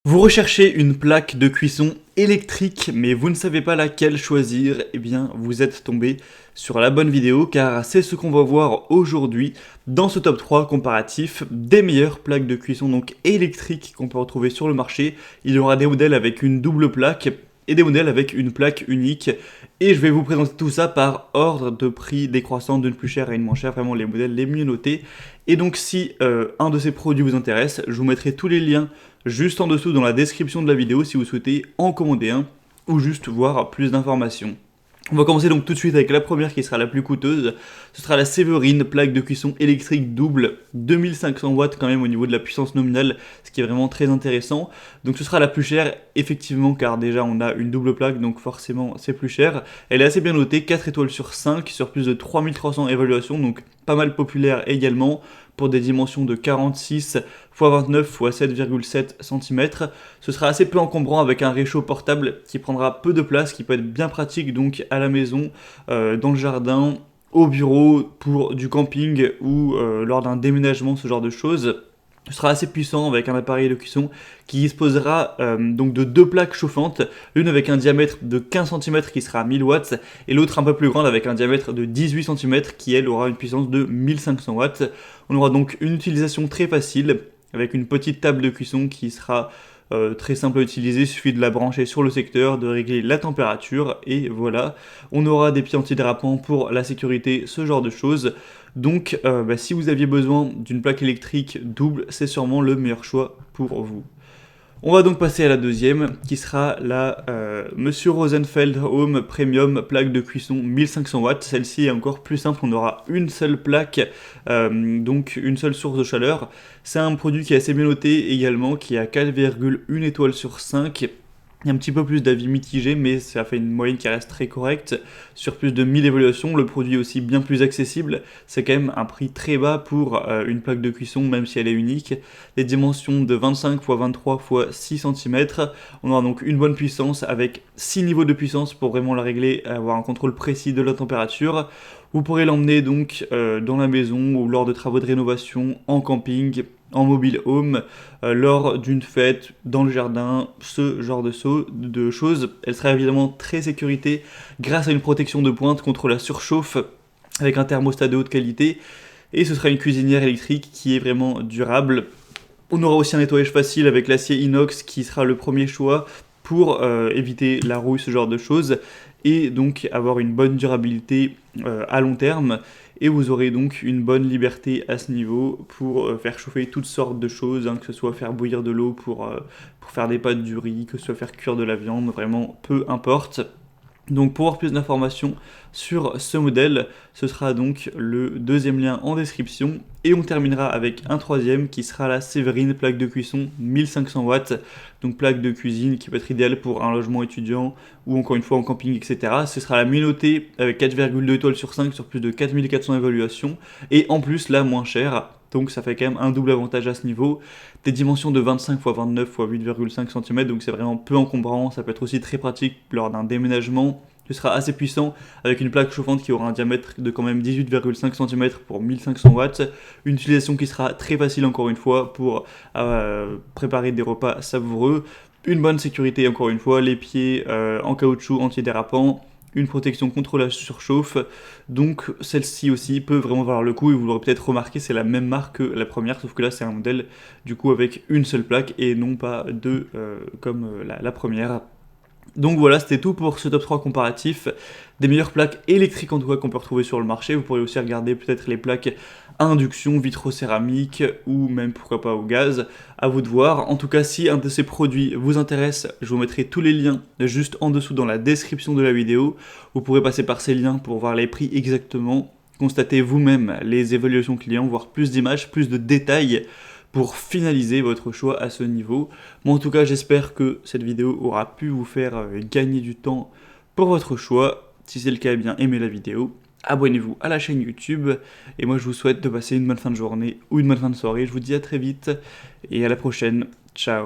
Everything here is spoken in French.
Vous recherchez une plaque de cuisson électrique, mais vous ne savez pas laquelle choisir, eh bien vous êtes tombé sur la bonne vidéo car c'est ce qu'on va voir aujourd'hui dans ce top 3 comparatif des meilleures plaques de cuisson donc électriques qu'on peut retrouver sur le marché. Il y aura des modèles avec une double plaque et des modèles avec une plaque unique et je vais vous présenter tout ça par ordre de prix décroissant d'une plus chère à une moins chère, vraiment les modèles les mieux notés. Et donc si un de ces produits vous intéresse, je vous mettrai tous les liens juste en dessous dans la description de la vidéo si vous souhaitez en commander un ou juste voir plus d'informations. On va commencer donc tout de suite avec la première qui sera la plus coûteuse. Ce sera la Séverine, plaque de cuisson électrique double, 2500 watts quand même au niveau de la puissance nominale, ce qui est vraiment très intéressant. Donc ce sera la plus chère, effectivement, car déjà on a une double plaque, donc forcément c'est plus cher. Elle est assez bien notée, 4 étoiles sur 5, sur plus de 3300 évaluations, donc pas mal populaire également, pour des dimensions de 46 x 29 x 7,7 cm. Ce sera assez peu encombrant avec un réchaud portable qui prendra peu de place, qui peut être bien pratique donc à la maison, dans le jardin, au bureau, pour du camping ou lors d'un déménagement, ce genre de choses. Ce sera assez puissant avec un appareil de cuisson qui disposera donc de deux plaques chauffantes, l'une avec un diamètre de 15 cm qui sera à 1000 watts et l'autre un peu plus grande avec un diamètre de 18 cm qui elle aura une puissance de 1500 watts. On aura donc une utilisation très facile avec une petite table de cuisson qui sera très simple à utiliser, il suffit de la brancher sur le secteur, de régler la température et voilà. On aura des pieds antidérapants pour la sécurité, ce genre de choses. Donc si vous aviez besoin d'une plaque électrique double, c'est sûrement le meilleur choix pour vous. On va donc passer à la deuxième, qui sera la Monsieur Rosenfeld Home Premium plaque de cuisson 1500 watts. Celle-ci est encore plus simple, on aura une seule plaque, donc une seule source de chaleur. C'est un produit qui est assez bien noté également, qui a 4,1 étoiles sur 5. Il y a un petit peu plus d'avis mitigés, mais ça fait une moyenne qui reste très correcte. Sur plus de 1000 évaluations, le produit est aussi bien plus accessible. C'est quand même un prix très bas pour une plaque de cuisson, même si elle est unique. Les dimensions de 25 x 23 x 6 cm. On aura donc une bonne puissance avec 6 niveaux de puissance pour vraiment la régler, avoir un contrôle précis de la température. Vous pourrez l'emmener donc dans la maison ou lors de travaux de rénovation, en camping, en mobile home, lors d'une fête, dans le jardin, ce genre de choses. Elle sera évidemment très sécurité grâce à une protection de pointe contre la surchauffe avec un thermostat de haute qualité. Et ce sera une cuisinière électrique qui est vraiment durable. On aura aussi un nettoyage facile avec l'acier inox qui sera le premier choix pour éviter la rouille, ce genre de choses, et donc avoir une bonne durabilité à long terme. Et vous aurez donc une bonne liberté à ce niveau pour faire chauffer toutes sortes de choses, que ce soit faire bouillir de l'eau pour faire des pâtes, du riz, que ce soit faire cuire de la viande, vraiment peu importe. Donc pour avoir plus d'informations sur ce modèle, ce sera donc le deuxième lien en description. Et on terminera avec un troisième qui sera la Séverine plaque de cuisson 1500 watts. Donc plaque de cuisine qui peut être idéale pour un logement étudiant ou encore une fois en camping, etc. Ce sera la mieux notée avec 4,2 étoiles sur 5 sur plus de 4400 évaluations. Et en plus la moins chère. Donc ça fait quand même un double avantage à ce niveau. Des dimensions de 25 x 29 x 8,5 cm, donc c'est vraiment peu encombrant. Ça peut être aussi très pratique lors d'un déménagement. Ce sera assez puissant avec une plaque chauffante qui aura un diamètre de quand même 18,5 cm pour 1500 watts. Une utilisation qui sera très facile encore une fois pour préparer des repas savoureux. Une bonne sécurité encore une fois, les pieds en caoutchouc antidérapant. Une protection contre la surchauffe, donc celle-ci aussi peut vraiment valoir le coup et vous l'aurez peut-être remarqué, c'est la même marque que la première, sauf que là c'est un modèle du coup avec une seule plaque et non pas deux comme la première. Donc voilà, c'était tout pour ce top 3 comparatif des meilleures plaques électriques en tout cas qu'on peut retrouver sur le marché. Vous pourrez aussi regarder peut-être les plaques à induction, vitrocéramique ou même pourquoi pas au gaz, à vous de voir. En tout cas, si un de ces produits vous intéresse, je vous mettrai tous les liens juste en dessous dans la description de la vidéo. Vous pourrez passer par ces liens pour voir les prix exactement, constater vous-même les évaluations clients, voir plus d'images, plus de détails pour finaliser votre choix à ce niveau. Moi en tout cas j'espère que cette vidéo aura pu vous faire gagner du temps pour votre choix. Si c'est le cas, eh bien aimez la vidéo, abonnez-vous à la chaîne YouTube, et moi je vous souhaite de passer une bonne fin de journée ou une bonne fin de soirée. Je vous dis à très vite et à la prochaine. Ciao.